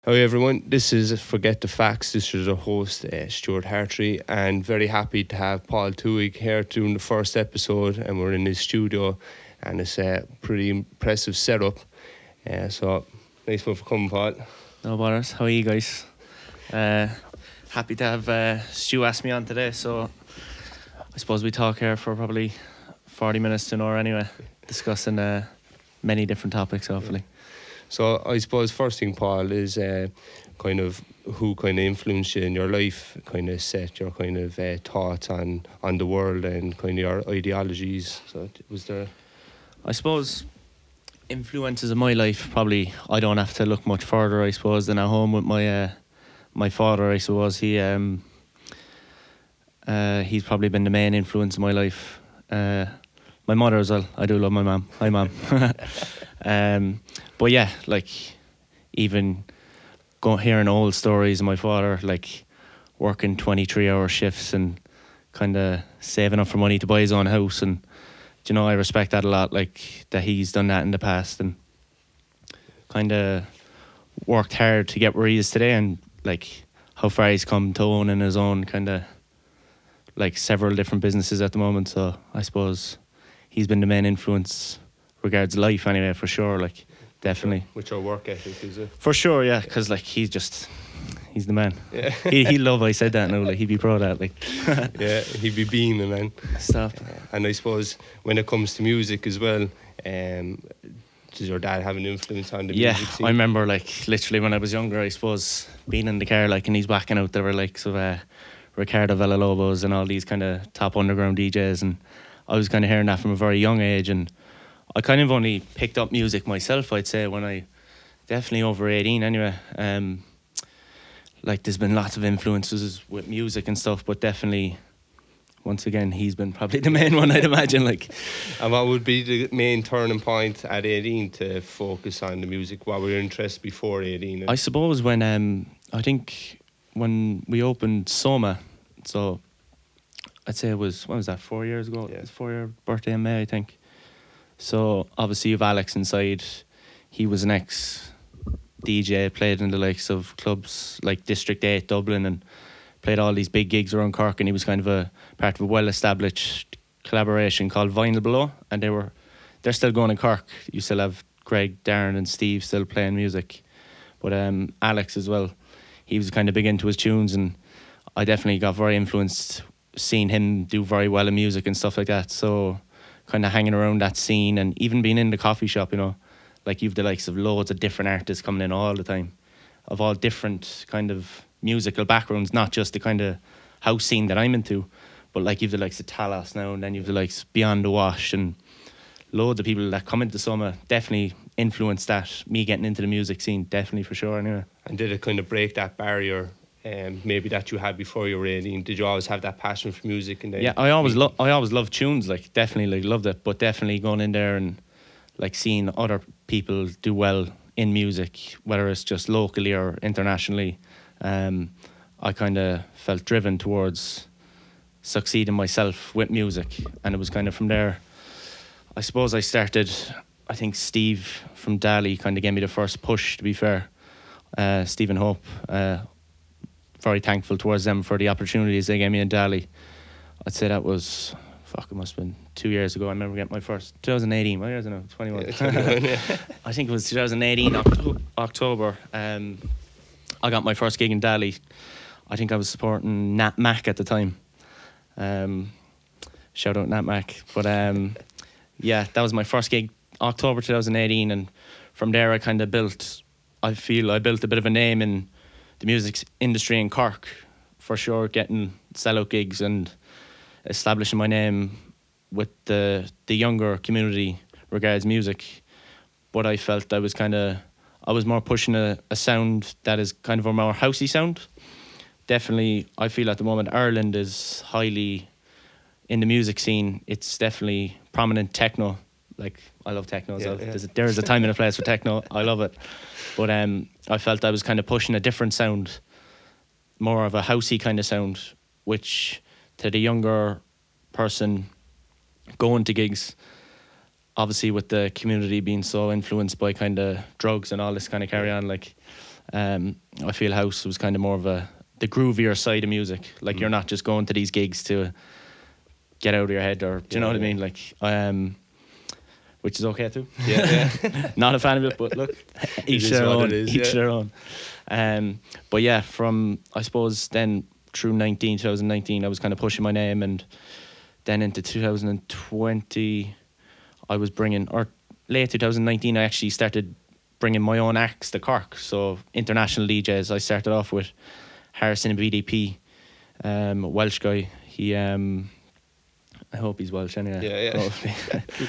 Hi everyone, this is Forget the Facts. This is our host, Stuart Hartree, and very happy to have Paul Twohig here doing the first episode, and we're in his studio, and it's a pretty impressive setup. So, nice one for coming, Paul. No bothers. How are you guys? Happy to have Stu ask me on today, so I suppose we talk here for probably 40 minutes to an hour anyway, discussing many different topics, hopefully. So I suppose first thing, Paul, is kind of who kind of influenced you in your life, kind of set your kind of thoughts on the world and kind of your ideologies. So was there? I suppose influences in my life, probably I don't have to look much further, I suppose, than at home with my father. I suppose he's probably been the main influence in my life. My mother as well. I do love my mum. Hi, mum. But yeah, like even hearing old stories of my father, like working 23-hour shifts and kind of saving up for money to buy his own house, and you know, I respect that a lot. Like that he's done that in the past and kind of worked hard to get where he is today, and like how far he's come to owning his own kind of like several different businesses at the moment. So I suppose he's been the main influence regards life anyway, for sure. Like definitely With your work ethic, is it? for sure, yeah, because like he's the man. Yeah. He'd love I said that now, like he'd be proud of that, like. Yeah, he'd be beaming, man. Stop. And I suppose when it comes to music as well, does your dad have an influence on the music scene? I remember like literally when I was younger, I suppose being in the car, like, and he's whacking out there were like Ricardo Villalobos and all these kind of top underground DJs, and I was kind of hearing that from a very young age, and I kind of only picked up music myself, I'd say, when I definitely over 18 anyway. Like there's been lots of influences with music and stuff, but definitely once again he's been probably the main one, I'd imagine. Like, and what would be the main turning point at 18 to focus on the music? What were your interests before 18? I suppose when I think when we opened Soma, so I'd say it was, what was that, 4 years ago? Yeah. It was 4-year birthday in May, I think. So obviously you've Alex inside. He was an ex DJ, played in the likes of clubs like District 8 Dublin, and played all these big gigs around Cork, and he was kind of a part of a well-established collaboration called Vinyl Below, and they're still going in Cork. You still have Greg, Darren and Steve still playing music, but Alex as well, he was kind of big into his tunes, and I definitely got very influenced seeing him do very well in music and stuff like that. So kind of hanging around that scene, and even being in the coffee shop, you know, like you've the likes of loads of different artists coming in all the time of all different kind of musical backgrounds, not just the kind of house scene that I'm into, but like you've the likes of Talos now, and then you've the likes Beyond the Wash, and loads of people that come into Soma definitely influenced that, me getting into the music scene, definitely, for sure, anyway. And did it kind of break that barrier maybe that you had before you were 18? Did you always have that passion for music? And then yeah, I always loved tunes, like definitely like loved it, but definitely going in there and like seeing other people do well in music, whether it's just locally or internationally, I kind of felt driven towards succeeding myself with music, and it was kind of from there, I suppose I started. I think Steve from Dali kind of gave me the first push, to be fair. Steve and Hope, very thankful towards them for the opportunities they gave me in Dali. I'd say that was, it must have been 2 years ago. I remember getting my first, 2018, what year is it now? 21. Yeah, 21, yeah. I think it was 2018, October. I got my first gig in Dali. I think I was supporting Nat Mac at the time. Shout out Nat Mac. But yeah, that was my first gig, October 2018, and from there I kind of built a bit of a name in the music industry in Cork, for sure, getting sellout gigs and establishing my name with the younger community regards music. But I felt I was more pushing a sound that is kind of a more housey sound. Definitely, I feel at the moment Ireland is highly, in the music scene, it's definitely prominent techno. Like, I love techno as well. Yeah. There's a time and a place for techno. I love it. But I felt I was kind of pushing a different sound, more of a housey kind of sound, which to the younger person going to gigs, obviously with the community being so influenced by kind of drugs and all this kind of carry on, like I feel house was kind of more of the groovier side of music. Like you're not just going to these gigs to get out of your head, or do you know what I mean? Like, which is okay too. Yeah. Not a fan of it, but look, each their own. Each their own. But yeah, from I suppose then through 2019, I was kind of pushing my name, and then into 2020, I was bringing, or late 2019, I actually started bringing my own acts to Cork. So international DJs. I started off with Harrison and BDP, Welsh guy. He I hope he's Welsh anyway. Yeah.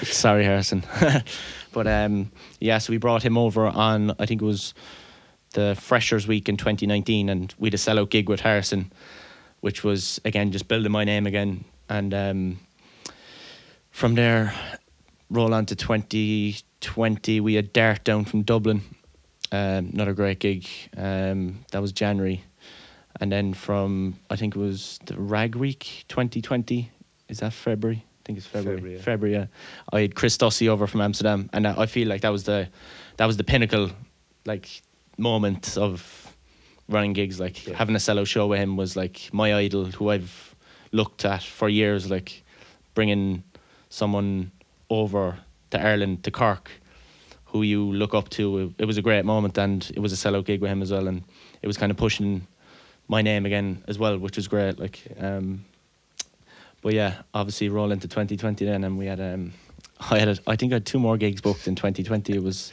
Sorry, Harrison. But so we brought him over on, I think it was the Freshers Week in 2019, and we had a sellout gig with Harrison, which was, again, just building my name again. And from there, roll on to 2020, we had Dart down from Dublin. Another great gig. That was January. And then from, I think it was the Rag Week 2020. Is that February? I think it's February. February, yeah. I had Chris Dussy over from Amsterdam, and I feel like that was the pinnacle, like, moment of running gigs. Like having a sellout show with him was like my idol, who I've looked at for years. Like bringing someone over to Ireland, to Cork, who you look up to. It was a great moment, and it was a sellout gig with him as well, and it was kind of pushing my name again as well, which was great. Like, but yeah, obviously roll into 2020 then, and we had I think I had 2 more gigs booked in 2020. It was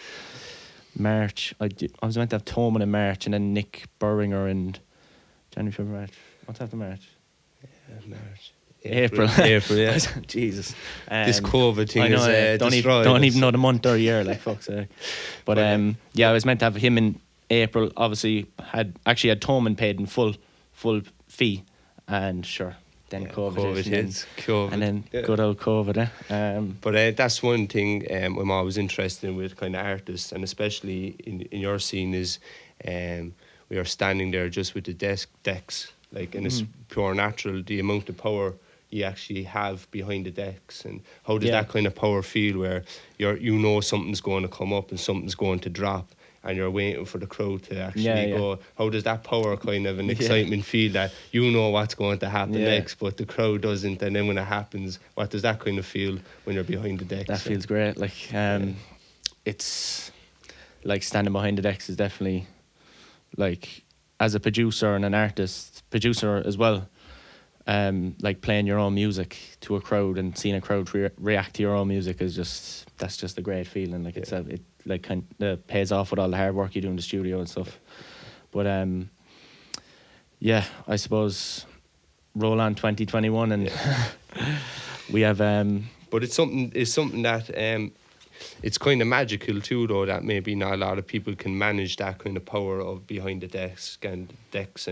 March. I was meant to have Toman in March, and then Nick Burringer in January, February, March. What's after March? March. April, yeah. Jesus. This COVID thing is don't even know the month or year, like fuck's sake. But I was meant to have him in April. Obviously, had Toman paid in full fee, and sure. Then COVID hits, and then good old COVID. But that's one thing I'm always interested in with kind of artists, and especially in your scene, is we are standing there just with the decks, like, and it's pure natural, the amount of power you actually have behind the decks, and how does that kind of power feel, where you know something's going to come up and something's going to drop, and you're waiting for the crowd to actually go. How does that power kind of an excitement feel, that you know what's going to happen next, but the crowd doesn't, and then when it happens, what does that kind of feel when you're behind the decks? That feels great. Like it's like standing behind the decks is definitely, like, as a producer and an artist, producer as well, like playing your own music to a crowd and seeing a crowd react to your own music is that's just a great feeling. Like it like kind of pays off with all the hard work you do in the studio and stuff. But I suppose roll on 2021, and we have but it's something that it's kind of magical too, though, that maybe not a lot of people can manage that kind of power of behind the decks and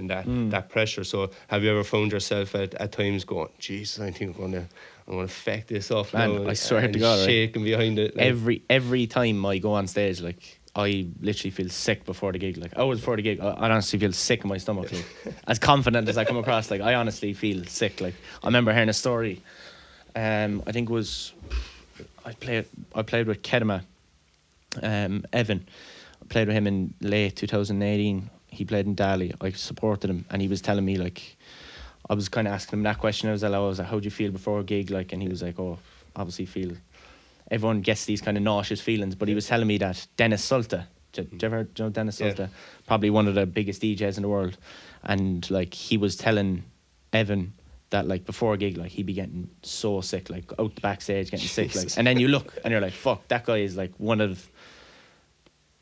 that pressure. So have you ever found yourself at times going, Jesus, I think I'm gonna affect this off now, I swear to God, shaking behind it, like. every time I go on stage, like, I literally feel sick before the gig. Like, hours before the gig, I honestly feel sick in my stomach. Like, as confident as I come across, like, I honestly feel sick. Like, I remember hearing a story. I think it was I played with Kedema, Evan. I played with him in late 2018. He played in Dali. I supported him, and he was telling me, like, I was kind of asking him that question. I was like, how do you feel before a gig? Like, and he was like, oh, obviously feel. Everyone gets these kind of nauseous feelings, but he was telling me that Dennis Sulta, do you ever know Dennis Sulta? Probably one of the biggest DJs in the world, and like, he was telling Evan that, like, before a gig, like, he'd be getting so sick, like, out the backstage getting sick, like, and then you look and you're like, fuck, that guy is like one of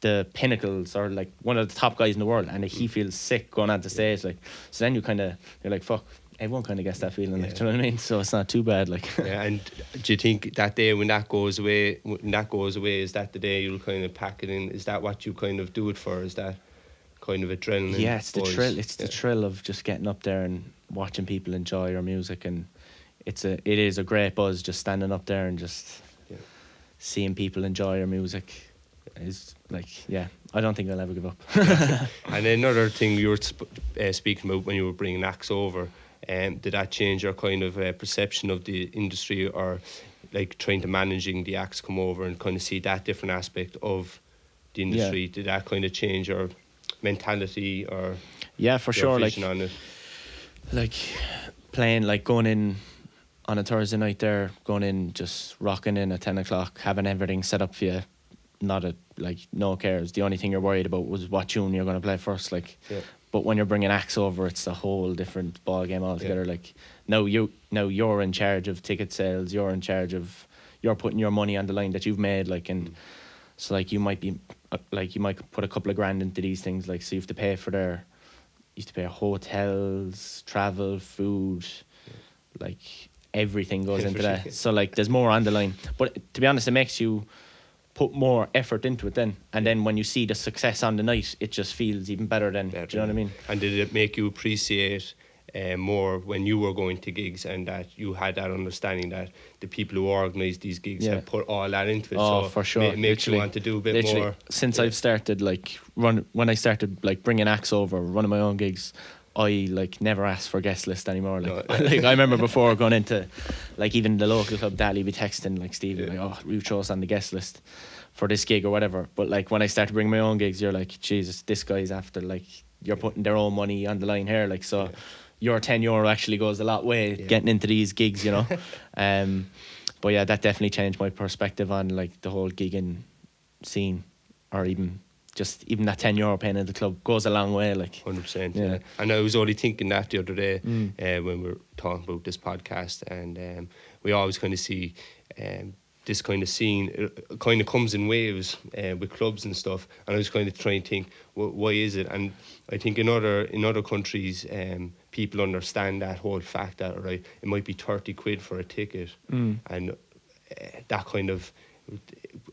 the pinnacles, or like one of the top guys in the world, and he feels sick going on the stage, like. So then you're like, fuck, everyone kind of gets that feeling, like, do you know what I mean? So it's not too bad, like. And do you think that day when that goes away, is that the day you'll kind of pack it in? Is that what you kind of do it for? Is that kind of adrenaline? Yeah, it's the thrill. It's the thrill of just getting up there and watching people enjoy your music, and it is a great buzz just standing up there and just seeing people enjoy your music. Is like, I don't think I'll ever give up. And another thing you were speaking about when you were bringing acts over, did that change your kind of perception of the industry, or like trying to managing the acts come over and kind of see that different aspect of the industry? Did that kind of change your mentality or Yeah, for sure. vision on it. Like playing, like going in on a Thursday night there, going in, just rocking in at 10 o'clock, having everything set up for you. Not a, like, no cares. The only thing you're worried about was what tune you're going to play first. Like, but when you're bringing acts over, it's a whole different ball game altogether. Like, now you're in charge of ticket sales. You're in charge of, you're putting your money on the line that you've made. Like, and so like you might put a couple of grand into these things. Like, so you have to pay for hotels, travel, food, like everything goes into that. So like there's more on the line. But to be honest, it makes you put more effort into it then. And then when you see the success on the night, it just feels even better then. Do you know what I mean? And did it make you appreciate more when you were going to gigs, and that you had that understanding that the people who organise these gigs have put all that into it? Oh, so for sure. It makes you want to do a bit more. Since I've started when I started like bringing acts over, running my own gigs, I like never ask for guest list anymore. Like, like I remember before going into like even the local club, Dally be texting like Stevie, like, oh, we chose on the guest list for this gig or whatever. But like when I start to bring my own gigs, you're like, Jesus, this guy's after, like, you're putting their own money on the line here. Like, so your €10 actually goes a lot way getting into these gigs, you know. But yeah, that definitely changed my perspective on like the whole gigging scene, or even that €10 paying in the club goes a long way. Like 100%. Yeah. And I was only thinking that the other day when we were talking about this podcast, and we always kind of see this kind of scene. It kind of comes in waves with clubs and stuff. And I was kind of trying to think, why is it? And I think in other countries, people understand that whole fact that it might be 30 quid for a ticket, and that kind of.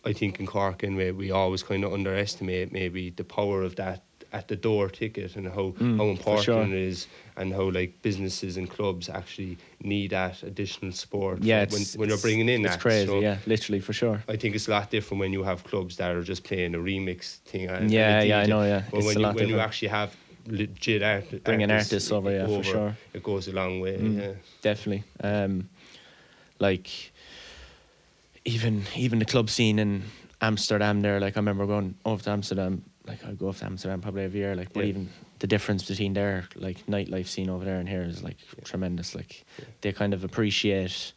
I think in Cork, and we always kind of underestimate maybe the power of that at the door ticket, and how important it is, and how like businesses and clubs actually need that additional support. Yeah, when you're bringing in it's acts. crazy. So yeah, literally, for sure. I think it's a lot different when you have clubs that are just playing a remix thing. And I know. Yeah, but when you actually have legit bringing artists over, for sure, it goes a long way. Yeah, definitely. Like. Even the club scene in Amsterdam there, like I remember going over to Amsterdam, like I go off to Amsterdam probably every year, like, but even the difference between their like nightlife scene over there and here is like tremendous. Like they kind of appreciate,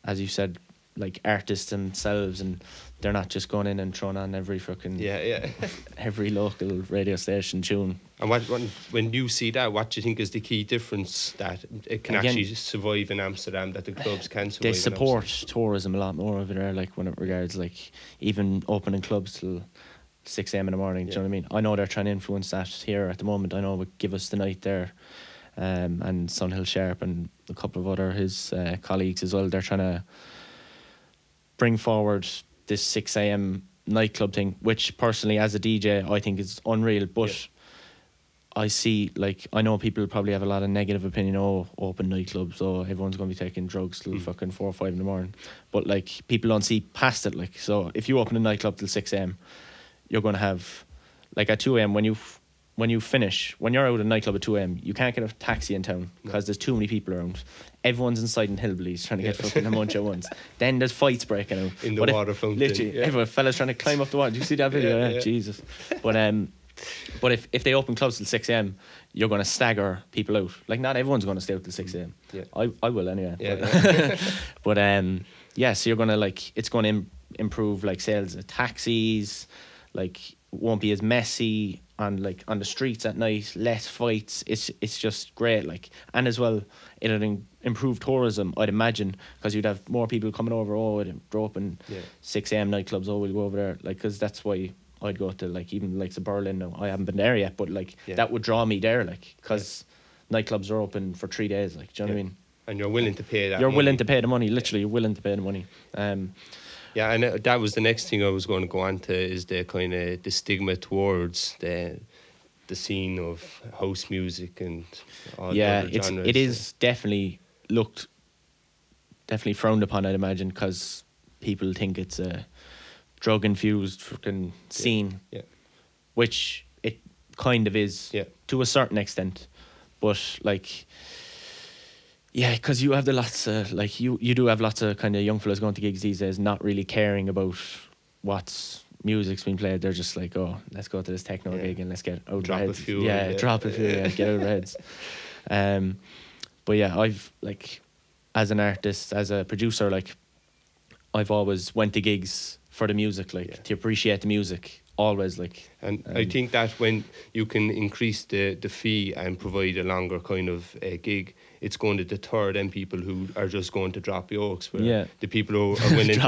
as you said, like artists themselves, and they're not just going in and throwing on every fucking every local radio station tune. And when you see that, what do you think is the key difference that it can actually survive in Amsterdam, that the clubs can survive? They support tourism a lot more over there, like when it regards like even opening clubs till 6 a.m. in the morning. Do you know what I mean? I know they're trying to influence that here at the moment. I know would Give Us the Night there, and Sunhill Sharp and a couple of other his colleagues as well. They're trying to bring forward this 6 a.m. nightclub thing, which personally as a DJ I think is unreal, but I see, like, I know people probably have a lot of negative opinion, open nightclubs, everyone's going to be taking drugs till fucking 4 or 5 in the morning, but like people don't see past it. Like, so if you open a nightclub till 6 a.m, you're going to have, like, at 2 a.m when you finish, when you're out at a nightclub at 2 a.m, you can't get a taxi in town because there's too many people around. Everyone's inside in hillbillies trying to get fucking a munch at once. Then there's fights breaking out in the water fountain. Literally, everyone, fellas trying to climb up the wall. Do you see that video? Yeah. Jesus. But if they open clubs till 6 a.m, you're going to stagger people out. Like, not everyone's going to stay out till 6 a.m. I will anyway. But so you're going to, like, it's going to improve like sales of taxis. Like, won't be as messy on the streets at night, less fights. It's just great. Like, and as well, it'll improve tourism, I'd imagine, because you'd have more people coming over. They're open 6 a.m. nightclubs. We'll go over there, like, because that's why I'd go to, like, even like Berlin. Now I haven't been there yet, but like that would draw me there, like, because nightclubs are open for 3 days. Like, do you know what I mean? And you're willing to pay that. Willing to pay the money. Literally, you're willing to pay the money. Yeah, and that was the next thing I was going to go on to, is the kind of the stigma towards the scene of house music and all the other genres. It is definitely frowned upon, I'd imagine, because people think it's a drug-infused fucking scene, which it kind of is to a certain extent, but like... Yeah, because you have you do have lots of kind of young fellas going to gigs these days, not really caring about what's music's been played, they're just like, oh, let's go to this techno gig and let's get out Drop our a heads. few Yeah, in, drop a few, get out of our heads. But yeah, I've like, as an artist, as a producer, like, I've always went to gigs for the music, like to appreciate the music. Always, like. And I think that when you can increase the fee and provide a longer kind of gig, it's going to deter them people who are just going to drop yokes. Where the people who are willing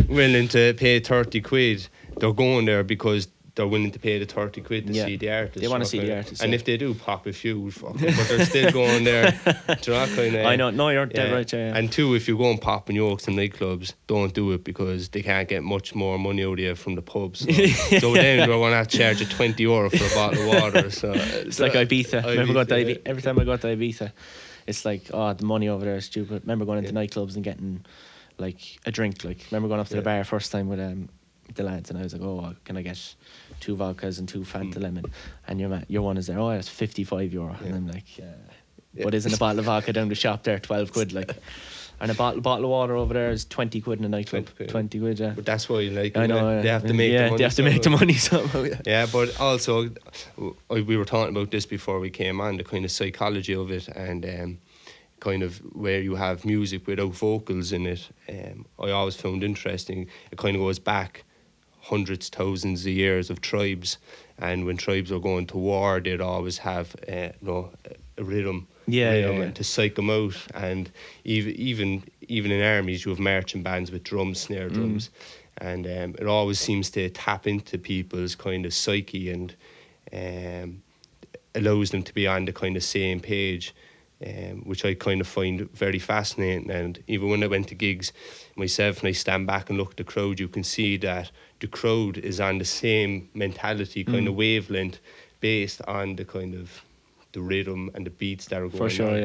willing to pay 30 quid, they're going there because they're willing to pay the 30 quid to see the artist. They want to see the artist. And if they do pop a few, fuck it, but they're still going there. Do you know, kind of, I know, no, you're dead right, yeah. And two, if you go and pop in yokes in nightclubs, don't do it because they can't get much more money out of you from the pubs. So, so then they're going to have to charge you €20 for a bottle of water. So it's like Ibiza. Remember going to every time I go to Ibiza, it's like, oh, the money over there is stupid. Remember going into nightclubs and getting like a drink. Like, remember going up to the bar first time with the lads, and I was like, oh, can I get 2 vodkas and 2 Fanta lemon? And your one is there, oh, it's €55. And I'm like, what isn't a bottle of vodka down the shop there, 12 quid, like. And a bottle of water over there is 20 quid in a nightclub. 20 quid, yeah. But that's why, like, I know, they have to make the money. They have to make the money somehow, Yeah, but also, we were talking about this before we came on, the kind of psychology of it, and kind of where you have music without vocals in it. I always found interesting. It kind of goes back hundreds, thousands of years of tribes, and when tribes were going to war, they'd always have a rhythm, and to psych them out. And even in armies, you have marching bands with drums, snare drums, and it always seems to tap into people's kind of psyche and allows them to be on the kind of same page. Which I kind of find very fascinating. And even when I went to gigs myself and I stand back and look at the crowd, you can see that the crowd is on the same mentality, kind of wavelength, based on the kind of the rhythm and the beats that are going on. For sure,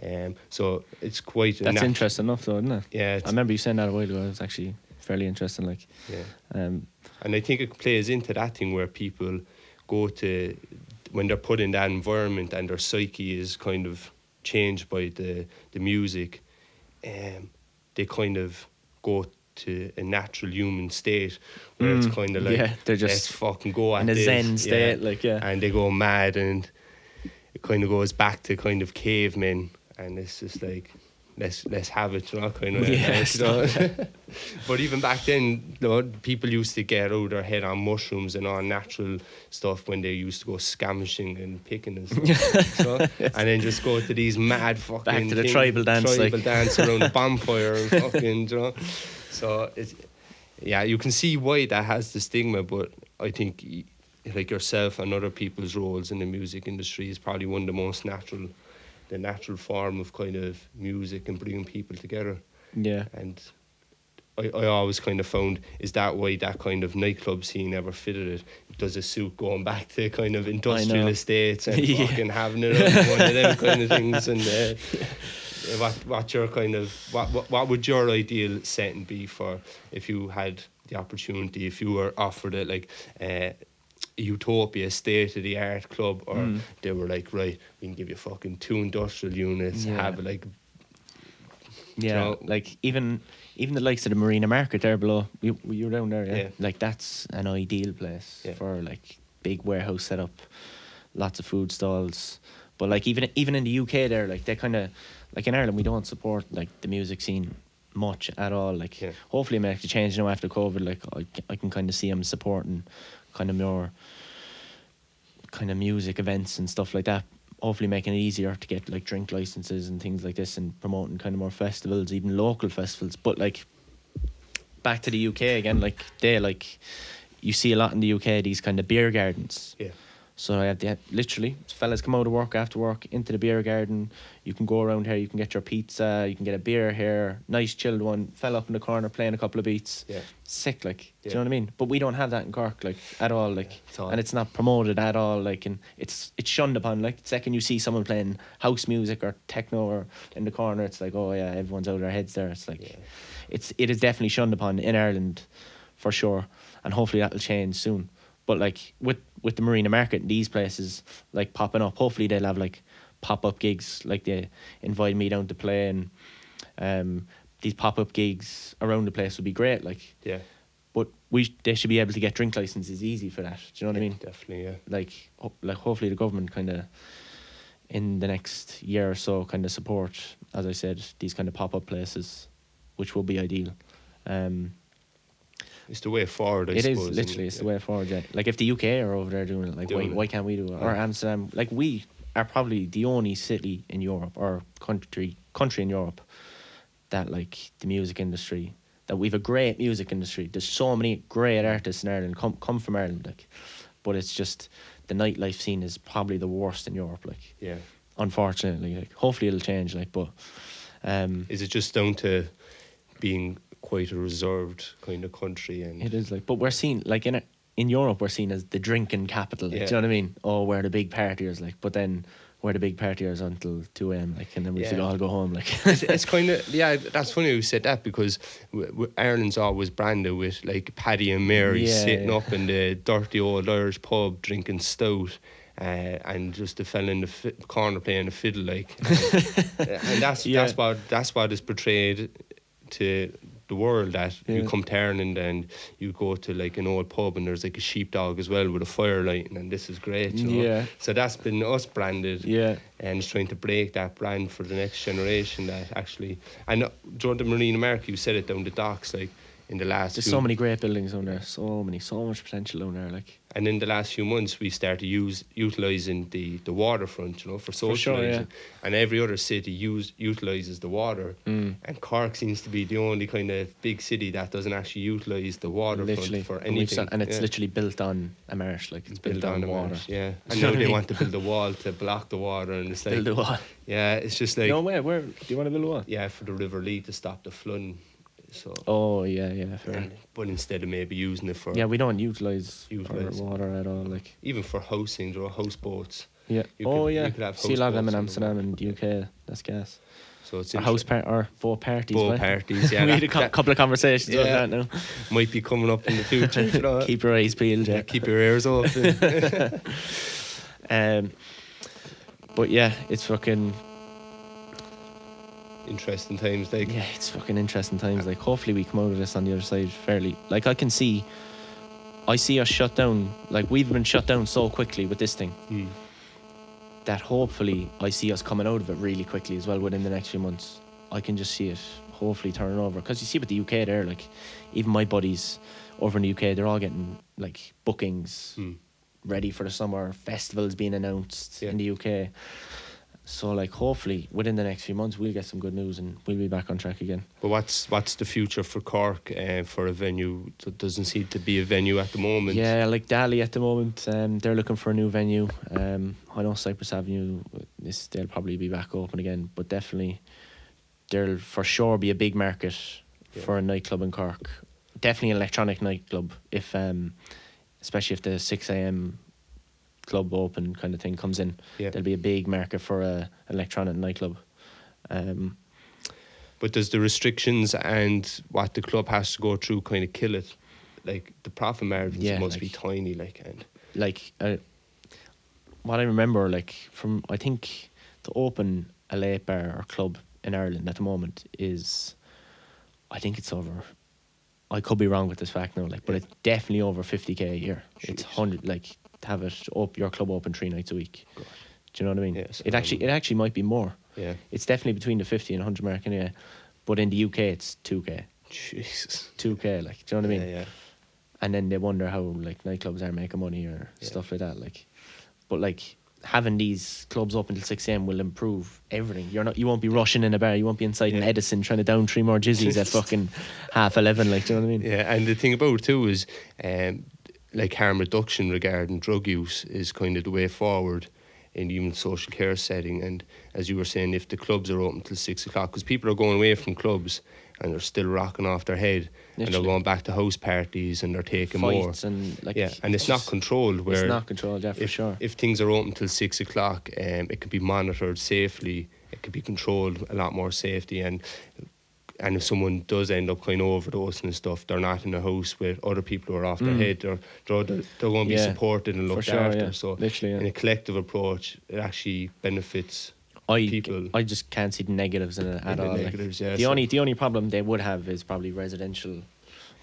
yeah. So it's quite... That's interesting enough though, isn't it? Yeah. I remember you saying that a while ago. It's actually fairly interesting. Like, and I think it plays into that thing where people go to... When they're put in that environment and their psyche is kind of changed by the music, they kind of go to a natural human state where it's kind of like, they're just let's fucking go at in a zen state, and they go mad, and it kind of goes back to kind of cavemen, and it's just like, let's have it, you know, kind of. But even back then, you know, people used to get out their head on mushrooms and on natural stuff when they used to go scavenging and picking and stuff. And then just go to these mad fucking back to the tribal dance around the bonfire and fucking, you know. So it's, you can see why that has the stigma, but I think like yourself and other people's roles in the music industry is probably one of the most natural form of kind of music and bringing people together. Yeah. And I always kind of found, is that why that kind of nightclub scene never fitted it? Does it suit going back to kind of industrial estates and fucking having it on one of them kind of things? And what your kind of what would your ideal setting be for if you had the opportunity, if you were offered it, like utopia, state-of-the-art club, or they were like, right, we can give you fucking 2 industrial units, have like... Yeah, you know, like even the likes of the Marina Market there below, you were down there, like that's an ideal place for like big warehouse setup, lots of food stalls. But like even in the UK there, like they kind of, like in Ireland, we don't support like the music scene much at all. Like hopefully it may actually change now after COVID. Like I can kind of see them supporting kind of more kind of music events and stuff like that, hopefully making it easier to get like drink licenses and things like this, and promoting kind of more festivals, even local festivals. But like back to the UK again, like you see a lot in the UK, these kind of beer gardens. So I have literally fellas come out of work after work into the beer garden. You can go around here, you can get your pizza, you can get a beer here, nice chilled one, fella up in the corner playing a couple of beats. Sick, like, do you know what I mean? But we don't have that in Cork, like, at all, like, and it's not promoted at all, like, and it's shunned upon. Like, the second you see someone playing house music or techno or in the corner, it's like, oh yeah, everyone's out of their heads there. It's like, it is definitely shunned upon in Ireland, for sure, and hopefully that'll change soon. But like with the Marina Market, these places like popping up, hopefully they'll have like pop-up gigs, like they invite me down to play, and these pop-up gigs around the place would be great. Like, but they should be able to get drink licenses easy for that. Do you know what I mean? Definitely, yeah. Like hopefully the government kind of in the next year or so kind of support, as I said, these kind of pop-up places, which will be ideal. It's the way forward, I it suppose. is literally it's the way forward. Yeah. Like if the UK are over there doing it, like why can't we do it? Or Amsterdam? Like we are probably the only city in Europe or country in Europe that like the music industry, that we've a great music industry. There's so many great artists in Ireland come from Ireland, like, but it's just the nightlife scene is probably the worst in Europe, like. Yeah. Unfortunately, like hopefully it'll change, like, but is it just down to being quite a reserved kind of country? And it is, like, but we're seen like in Europe we're seen as the drinking capital, like, do you know what I mean? Oh, we're the big partiers, like, but then we're the big partiers until 2 a.m, like, and then we should all go home, like. it's kind of, yeah, that's funny you said that, because Ireland's always branded with like Paddy and Mary sitting up in the dirty old Irish pub drinking stout, and just the fella in the corner playing a fiddle, like, and that's what is portrayed to the world, that you come to Ireland and you go to like an old pub and there's like a sheepdog as well with a fire lighting, and this is great, you know? So that's been us branded, and it's trying to break that brand for the next generation, that actually, and Jordan Marine America, you said it down the docks, like, in the last there's so many great buildings down there, so much potential down there, like. And in the last few months we started utilising the waterfront, you know, for socialising, and every other city utilises the water, and Cork seems to be the only kind of big city that doesn't actually utilise the waterfront for anything, and it's literally built on a marsh, like, it's built on water, and now they want to build a wall to block the water, and it's like, build a wall, it's just like, no way, where do you want to build a wall? For the River Lee to stop the flooding. So Fair. But instead of maybe using it for, we don't utilise our water at all, like, even for housing, there are houseboats. You could have see a lot of them in Amsterdam and the UK. That's gas. So it's or boat parties. Parties, yeah. We had a couple of conversations about that now. Might be coming up in the future. You know? Keep your eyes peeled. Yeah, keep your ears open. But yeah, it's fucking interesting times, like. Yeah, it's fucking interesting times. Like, hopefully we come out of this on the other side fairly. Like, I see us shut down. Like, we've been shut down so quickly with this thing that hopefully I see us coming out of it really quickly as well within the next few months. I can just see it hopefully turning over, because you see with the UK there, like, even my buddies over in the UK, they're all getting like bookings ready for the summer, festivals being announced in the UK. So, like, hopefully within the next few months we'll get some good news and we'll be back on track again. But what's the future for Cork for a venue? It doesn't seem to be a venue at the moment. Yeah, like Dali at the moment, they're looking for a new venue. I know Cypress Avenue, they'll probably be back open again, but definitely there'll for sure be a big market for a nightclub in Cork. Definitely an electronic nightclub, if especially if the 6 a.m. club open kind of thing comes in. There'll be a big market for a electronic nightclub. But does the restrictions and what the club has to go through kind of kill it? Like, the profit margins must be tiny, like, and like what I remember, like, from, I think to open a late bar or club in Ireland at the moment is, I think it's over, I could be wrong with this fact now, like, but it's definitely over 50k a year. Jeez. It's 100, like, to have your club open 3 nights a week. God. Do you know what I mean? Yes, it actually might be more. Yeah. It's definitely between the 50 and 100 mark anyway. But in the UK it's 2k. Jesus. 2k, like, do you know what I mean? Yeah. And then they wonder how, like, nightclubs are making money or stuff like that, like. But, like, having these clubs open till 6 a.m. will improve everything. You won't be rushing in a bar. You won't be inside in Edison trying to down 3 more jizzies at fucking 11:30, like, do you know what I mean? Yeah, and the thing about it too is, like, harm reduction regarding drug use is kind of the way forward in even social care setting. And as you were saying, if the clubs are open till 6 o'clock, because people are going away from clubs and they're still rocking off their head, and they're going back to house parties and they're taking fights more. And, like, and it's not controlled. Where it's not controlled, for sure. If things are open till 6 o'clock, it can be monitored safely. It can be controlled a lot more safety. And if someone does end up kind of overdosing and stuff, they're not in a house with other people who are off their head. They're going to be supported and looked after. Yeah. So literally, in a collective approach, it actually benefits people. I just can't see the negatives in it at all. Negatives, the only problem they would have is probably residential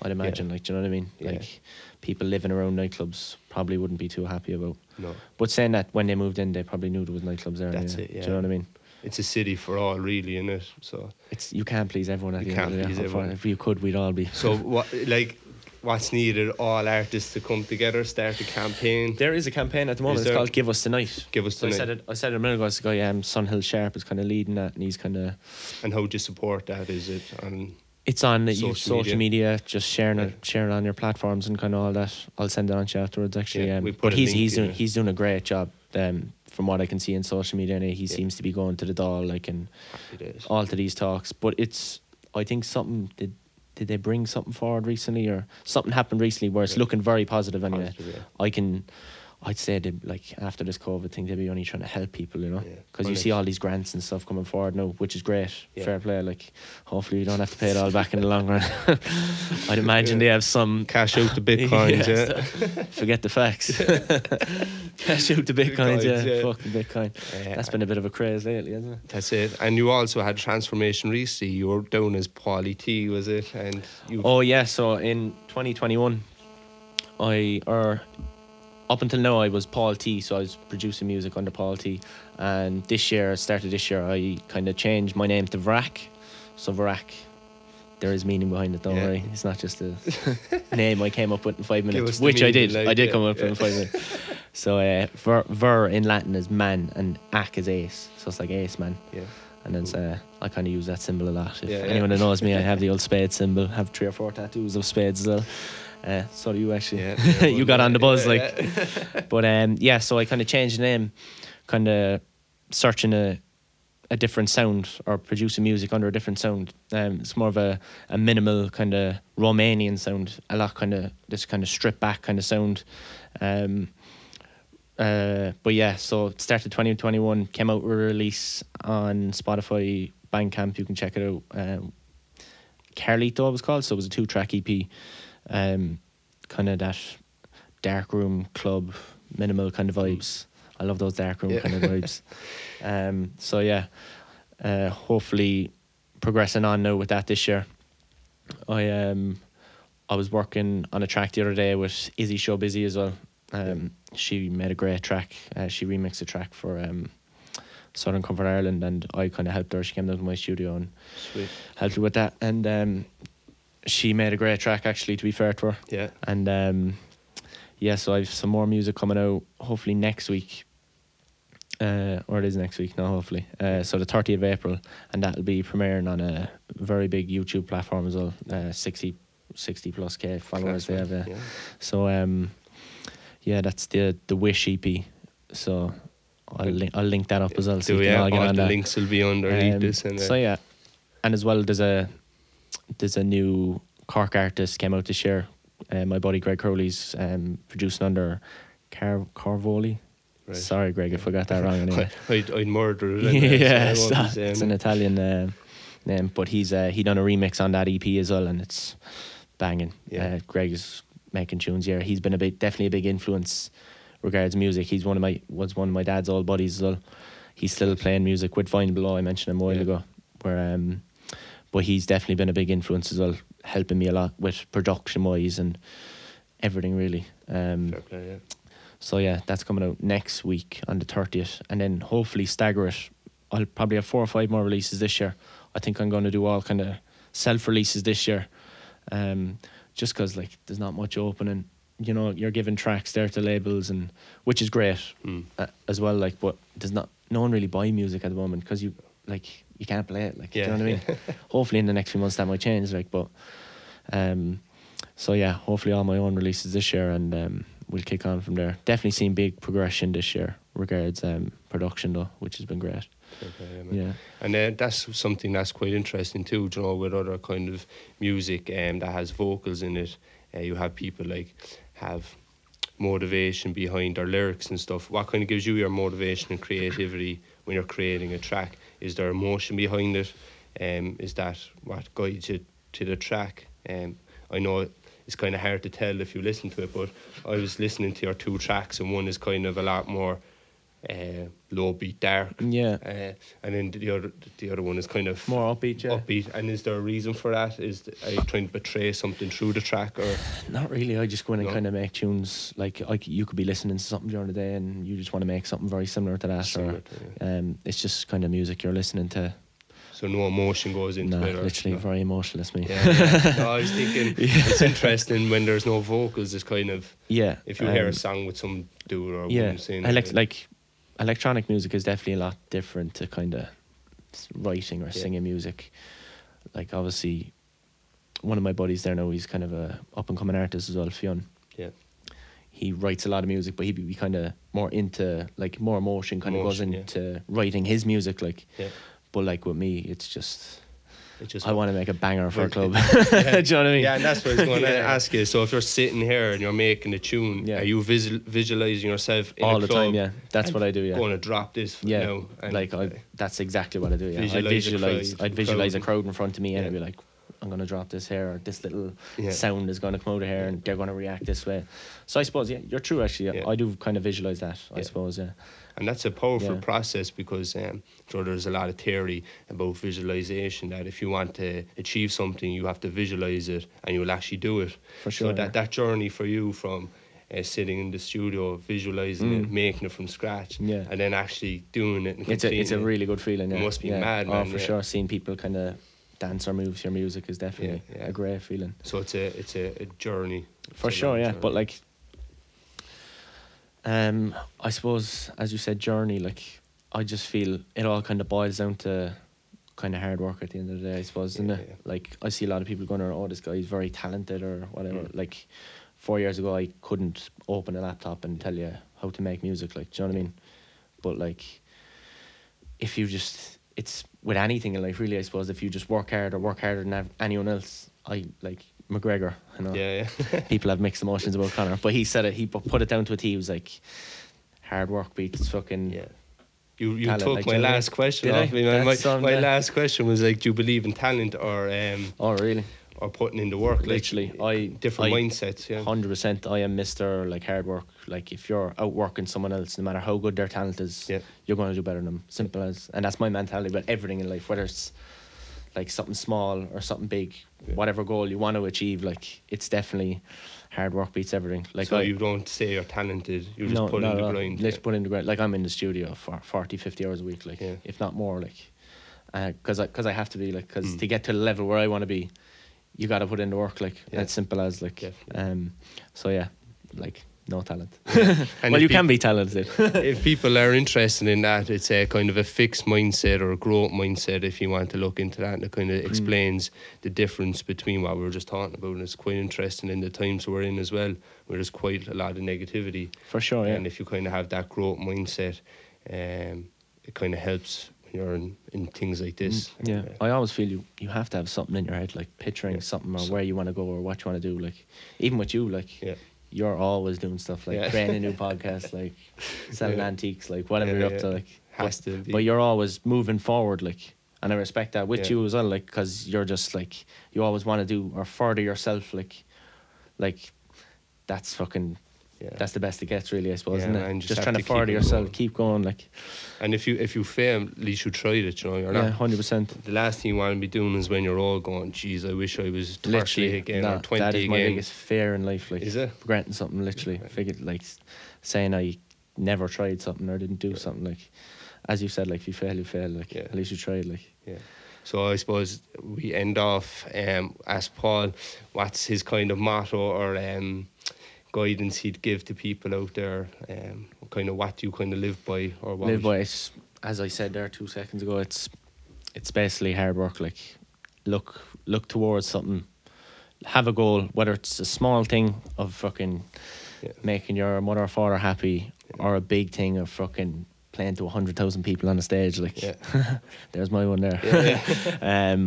I'd imagine. Like, do you know what I mean? Yeah. Like, people living around nightclubs probably wouldn't be too happy about. No. But saying that, when they moved in, they probably knew there was nightclubs there. That's anyway. it, yeah. Do you know what I mean? It's a city for all, really, isn't it? So You can't please everyone at You the end of the can't day. please everyone. If you could, we'd all be. So what's needed? All artists to come together, start a campaign. There is a campaign at the moment. Is It's there? called Give Us the Night. Give Us the Night. I said it a minute ago. It's the guy, Sunhill Sharp, is kind of leading that, and he's kind of. And how do you support that? Is it on? It's on Social media, just sharing it on your platforms and kind of all that. I'll send it on to you afterwards, actually. Yeah, we put but a he's link in he's doing a great job. From what I can see in social media, and he seems to be going to the Dáil, like, and Happy days. all to these talks. But I think something did they bring something forward recently, or something happened recently where it's looking very positive anyway. Positive, yeah. I'd say that, like, after this COVID thing, they'd be only trying to help people, you know, Yeah. because you see all these grants and stuff coming forward now, which is great. Yeah. Fair play. Like, hopefully you don't have to pay it all back in the long run. I'd imagine they have some Cash out the bitcoins, yeah. Forget the facts. Cash out the bitcoins, yeah. Fucking Bitcoin. Yeah. That's been a bit of a craze lately, hasn't it? That's it. And you also had transformation recently. You were down as Paulie T, was it? And you. Oh yeah. So in 2021, up until now, I was Paul T, so I was producing music under Paul T. And this year, I kind of changed my name to Varak. So Varak, there is meaning behind it, don't worry. It's not just a name I came up with in 5 minutes, which I did. I did come up with in 5 minutes. So Ver in Latin is man, and Ak is ace. So it's like ace man. Yeah. And then I kind of use that symbol a lot. If anyone that knows me, I have the old spade symbol. Have 3 or 4 tattoos of spades as well. So do you, actually. Yeah, you got on the buzz, like. Yeah. But so I kind of changed the name, kind of searching a different sound, or producing music under a different sound. It's more of a minimal kind of Romanian sound, a lot kind of this kind of stripped back kind of sound. But yeah, so it started 2021, came out with a release on Spotify, Bandcamp, you can check it out. Carlito it was called, so it was a 2-track EP. Kind of that dark room club minimal kind of vibes. I love those dark room kind of vibes. So yeah, hopefully progressing on now with that this year. I was working on a track the other day with Izzy Show Busy as well. She made a great track. She remixed a track for Southern Comfort Ireland, and I kind of helped her. She came down to my studio and helped her with that. And she made a great track, actually, to be fair to her. Yeah. And so I have some more music coming out hopefully next week. Or it is next week now, hopefully. So the 30th of April, and that'll be premiering on a very big YouTube platform as well. 60 plus K followers they have. Yeah. So that's the Wish EP. So I'll link that up as well. So you can all get on the that. links will be underneath this. And so yeah, and as well there's a new Cork artist came out this year. My buddy Greg Crowley's producing under Carvoli. Right. Sorry, Greg, I forgot that wrong. Anyway, I'd murder it. Yeah, it's an Italian name, but he done a remix on that EP as well, and it's banging. Yeah. Greg is making tunes here. He's been definitely a big influence regards music. He's one of my dad's old buddies as well. He's still playing music with Vinyl Below. I mentioned him a while ago. But he's definitely been a big influence as well, helping me a lot with production wise and everything really. Fair play, yeah. So yeah, that's coming out next week on the 30th, and then hopefully stagger it. I'll probably have 4 or 5 more releases this year. I think I'm going to do all kind of self-releases this year, just because like there's not much opening. You know, you're giving tracks there to labels, and which is great as well. Like, but no one really buy music at the moment because you can't play it. Like, do you know what I mean? Hopefully in the next few months that might change. Like, but so yeah, hopefully all my own releases this year, and we'll kick on from there. Definitely seen big progression this year regards production though, which has been great. Okay, yeah. And that's something that's quite interesting too, you know, with other kind of music that has vocals in it. You have people have motivation behind their lyrics and stuff. What kind of gives you your motivation and creativity when you're creating a track? Is there emotion behind it? Is that what guides you to the track? I know it's kind of hard to tell if you listen to it, but I was listening to your 2 tracks, and one is kind of a lot more low beat dark. Yeah. And then the other one is kind of More upbeat, yeah. Upbeat. And is there a reason for that? Are you trying to portray something through the track, or? Not really. I just go in and No. kind of make tunes. Like you could be listening to something during the day, and you just want to make something very similar to that. Similar or to, it's just kind of music you're listening to. So no emotion goes into it? Literally very emotionless, me. Yeah. No, I was thinking it's interesting when there's no vocals. It's kind of, if you hear a song with some dude or woman singing. Like electronic music is definitely a lot different to kind of writing or singing music. Like obviously, one of my buddies there now, he's kind of a up and coming artist as well, Fionn. Yeah. He writes a lot of music, but he'd be kind of more into like more emotion, kind of goes into writing his music, like. Yeah. But like with me, it's just I want to make a banger for a club. Yeah. Do you know what I mean? Yeah, and that's what I was going to ask you. So if you're sitting here and you're making a tune, are you visualizing yourself in all a the club? time? Yeah, that's what I do. Yeah, going to drop this now. And like that's exactly what I do. Yeah, I'd visualize a crowd in front of me, and I'd be like, I'm going to drop this here, or this little sound is going to come out of here, and they're going to react this way. So I suppose you're true actually. Yeah. I do kind of visualize that. I suppose And that's a powerful process, because there's a lot of theory about visualization, that if you want to achieve something, you have to visualize it and you'll actually do it. For sure. So that journey for you from sitting in the studio, visualizing it, making it from scratch, and then actually doing it. And it's a really good feeling. Yeah. It must be mad, man. Oh, for sure. Seeing people kind of dance or move to your music is definitely a great feeling. So it's a journey. For sure, yeah. Journey. But like, I suppose, as you said, journey, like, I just feel it all kind of boils down to kind of hard work at the end of the day, I suppose, isn't it? Like, I see a lot of people going, oh, this guy's very talented or whatever. Like, 4 years ago, I couldn't open a laptop and tell you how to make music, like, do you know what I mean? But, like, if you just, it's with anything in life, really, I suppose, if you just work hard or work harder than anyone else, McGregor, you know. People have mixed emotions about Conor, but he said it. He put it down to a T. He was like, "Hard work beats fucking." Yeah. You talent, took like, my last question off me. My last question was like, do you believe in talent or? Oh really? Or putting in the work. Literally, like, different mindsets. Yeah. 100%. I am Mr. like hard work. Like if you're outworking someone else, no matter how good their talent is, you're going to do better than them. Simple as, and that's my mentality about everything in life, whether it's like something small or something big, whatever goal you want to achieve, like it's definitely hard work beats everything. Like, so you don't say you're talented, you just put in the grind. Let's put in the grind. Like I'm in the studio for 40-50 hours a week, like if not more, like because I have to be, like, because to get to the level where I want to be, you got to put in the work, like as simple as, like so yeah, like no talent. Well, you can be talented. If people are interested in that, it's a kind of a fixed mindset or a growth mindset, if you want to look into that, and it kind of explains the difference between what we were just talking about. And it's quite interesting in the times we're in as well, where there's quite a lot of negativity. For sure, yeah. And if you kind of have that growth mindset, it kind of helps when you're in things like this. Yeah, I always feel you have to have something in your head, like picturing something or where you want to go or what you want to do. Like even with you, like you're always doing stuff, like creating a new podcast, like selling antiques, like whatever you're up to, like has to be. But you're always moving forward, like, and I respect that with you as well, like, because you're just like, you always want to do or further yourself, like that's fucking that's the best it gets, really, I suppose, isn't it? Just trying to further yourself, keep going, like. And if you fail, at least you tried it, you know. You're not 100%. The last thing you want to be doing is when you're all going, geez, I wish I was 30 again or 20 that is again. my biggest fear in life, like. Is it? Regretting something, literally. Figured, like, saying I never tried something or didn't do something, like, as you said, like, if you fail, you fail, like, at least you tried, like. Yeah. So I suppose we end off, ask Paul, what's his kind of motto or guidance he'd give to people out there, kind of what do you kind of live by, or what live by? It's, as I said there 2 seconds ago, it's basically hard work. Like look towards something, have a goal, whether it's a small thing of fucking making your mother or father happy, or a big thing of fucking playing to 100,000 people on a stage, like there's my one there.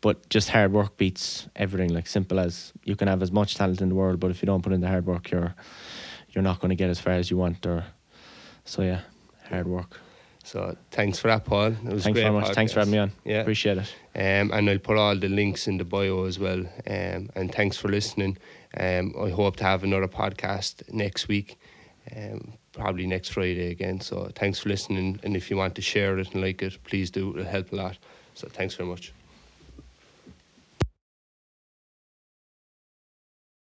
But just hard work beats everything. Like simple as, you can have as much talent in the world, but if you don't put in the hard work, you're not going to get as far as you want. Or so yeah, hard work. So thanks for that, Paul. It was thanks great very much. Podcast. Thanks for having me on. Yeah, appreciate it. And I'll put all the links in the bio as well. And thanks for listening. I hope to have another podcast next week. probably next Friday again. So thanks for listening, and if you want to share it and like it, please do. It'll help a lot. So thanks very much.